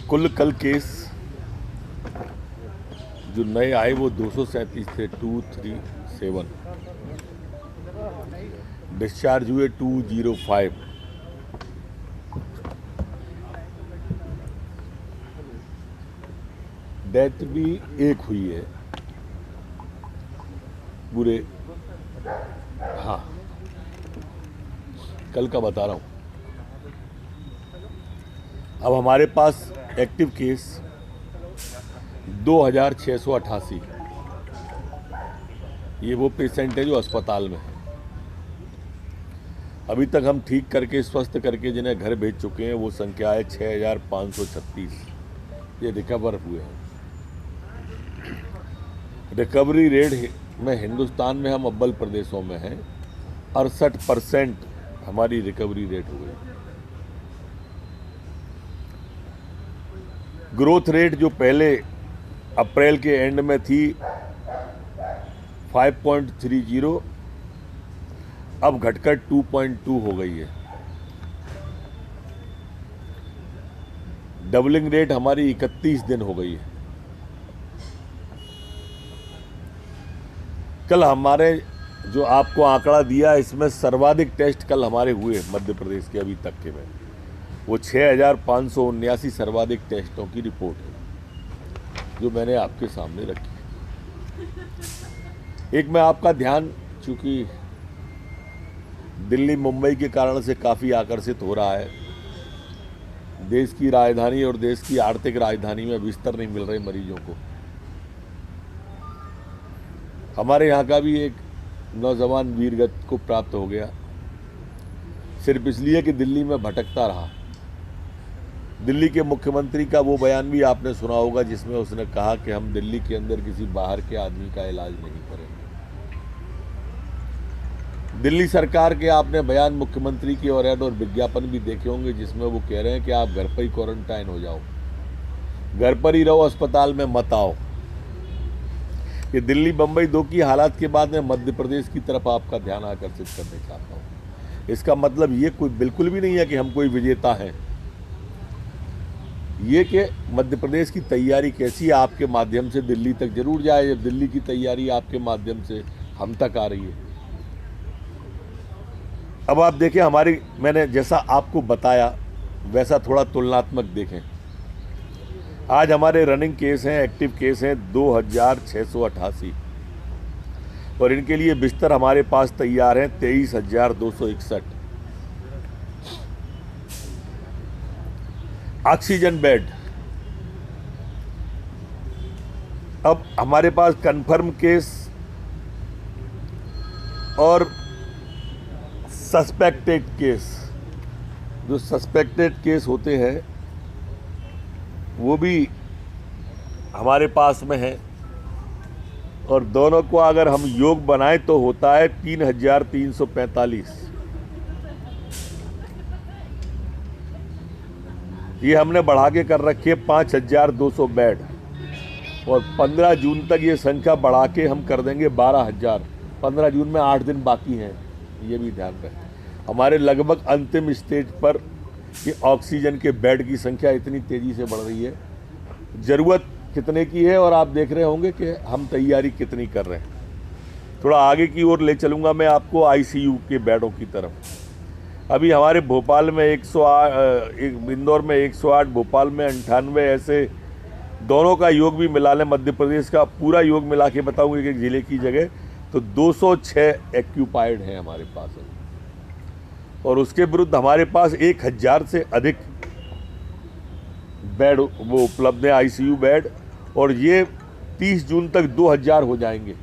कुल कल केस जो नए आए वो 237 थे, 237। डिस्चार्ज हुए 205। डेथ भी एक हुई है पूरे। हाँ, कल का बता रहा हूँ। अब हमारे पास एक्टिव केस 2688। ये वो पेशेंट है जो अस्पताल में है। अभी तक हम ठीक करके स्वस्थ करके जिन्हें घर भेज चुके हैं वो संख्या है 6536। ये रिकवर हुए हैं। रिकवरी रेट में हिंदुस्तान में हम अव्वल प्रदेशों में हैं। 68% हमारी रिकवरी रेट हो गई। ग्रोथ रेट जो पहले अप्रैल के एंड में थी 5.30, अब घटकर 2.2 हो गई है। डबलिंग रेट हमारी 31 दिन हो गई है। कल हमारे जो आपको आंकड़ा दिया इसमें सर्वाधिक टेस्ट कल हमारे हुए मध्य प्रदेश के अभी तक के में, वो 6579 सर्वाधिक टेस्टों की रिपोर्ट है जो मैंने आपके सामने रखी है। एक मैं आपका ध्यान, चूंकि दिल्ली मुंबई के कारण से काफ़ी आकर्षित हो रहा है, देश की राजधानी और देश की आर्थिक राजधानी में बिस्तर नहीं मिल रहे मरीजों को। हमारे यहाँ का भी एक नौजवान वीरगति को प्राप्त हो गया, सिर्फ इसलिए कि दिल्ली में भटकता रहा। दिल्ली के मुख्यमंत्री का वो बयान भी आपने सुना होगा जिसमें उसने कहा कि हम दिल्ली के अंदर किसी बाहर के आदमी का इलाज नहीं करेंगे। दिल्ली सरकार के आपने बयान मुख्यमंत्री के और ऐड और विज्ञापन भी देखे होंगे जिसमें वो कह रहे हैं कि आप घर पर ही क्वारंटाइन हो जाओ, घर पर ही रहो, अस्पताल में मत आओ। ये दिल्ली बम्बई दो की हालात के बाद मैं मध्य प्रदेश की तरफ आपका ध्यान आकर्षित करने चाहता हूँ। इसका मतलब ये कोई बिल्कुल भी नहीं है कि हम कोई विजेता हैं। ये कि मध्य प्रदेश की तैयारी कैसी है आपके माध्यम से दिल्ली तक जरूर जाए, जब दिल्ली की तैयारी आपके माध्यम से हम तक आ रही है। अब आप देखें, हमारी मैंने जैसा आपको बताया वैसा थोड़ा तुलनात्मक देखें। आज हमारे रनिंग केस हैं, एक्टिव केस हैं 2688 और इनके लिए बिस्तर हमारे पास तैयार हैं 23,261। ऑक्सीजन बेड अब हमारे पास कंफर्म केस और सस्पेक्टेड केस, जो सस्पेक्टेड केस होते हैं वो भी हमारे पास में है, और दोनों को अगर हम योग बनाएं तो होता है 3,345। ये हमने बढ़ा के कर रखी है 5,200 बेड, और 15 जून तक ये संख्या बढ़ा के हम कर देंगे 12,000। 15 जून में 8 दिन बाकी हैं, ये भी ध्यान रखें। हमारे लगभग अंतिम स्टेज पर ये ऑक्सीजन के बेड की संख्या इतनी तेज़ी से बढ़ रही है। ज़रूरत कितने की है और आप देख रहे होंगे कि हम तैयारी कितनी कर रहे हैं। थोड़ा आगे की ओर ले चलूँगा मैं आपको आईसीयू के बेडों की तरफ। अभी हमारे भोपाल में 108, इंदौर में 108, भोपाल में 98, ऐसे दोनों का योग भी मिला लें, मध्य प्रदेश का पूरा योग मिला के बताऊँगा एक ज़िले की जगह, तो 206 एक्यूपाइड हैं हमारे पास। और उसके विरुद्ध हमारे पास 1,000 से अधिक बेड वो उपलब्ध है आईसीयू बेड, और ये 30 जून तक 2,000 हो जाएंगे।